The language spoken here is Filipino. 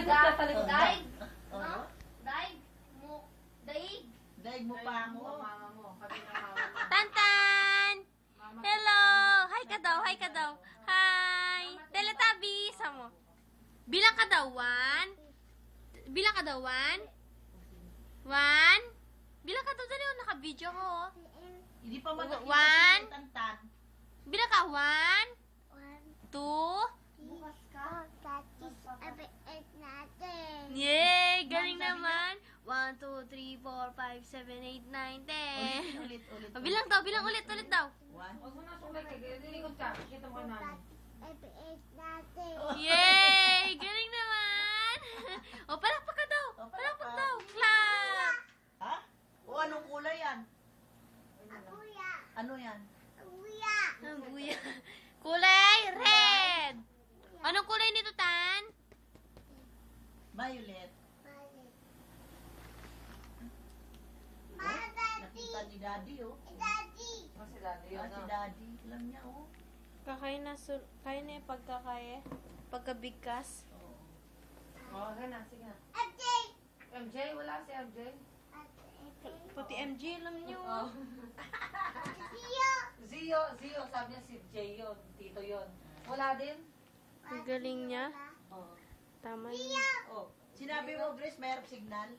Daig. Daig. Oo. Daig. Daig. Daig mo pa ako. Mama mo. Kami ng mama mo. Tantan! Hello! Hi ka daw, hi ka daw. Hi! Teletubbies! Mo. Bilang ka daw, one. Bilang ka daw, one. One. Bilang ka daw, dali, oh, naka-video ko, oh. Hindi pa magkakita One. si Tantan. Bilang ka, one. Two. Bukas ka. Yay! Galing naman. 1, 2, 3, 4, 5, 7, 8, 9, 10. Ulit. Bilang daw, bilang ulit daw. One. Huwag mo na sumay kayo. Lilikod ka. Kita mo ka namin. Yay! Galing naman. O, palakpak ka daw. O, Palakpak palakpak. daw. Clap. Ha? O, anong kulay yan? Ano yan? Ang buya. Kulay red. Anong kulay nito, Tan? Violet. Nakita ni Daddy, oh. Oh, si Daddy yun. Si Daddy. Alam niya, oh. Kakain na yung pagkakaya. Pagkabigkas. Oo. Oh, gana. Sige na. MJ, wala si MJ. Pati MJ, alam niyo. Zio, sabi niya si Jay yun. Tito yun. Wala din? Ang galing niya. Oh. Tama yun. Oh. Sinabi mo, Grace, mayroong signal?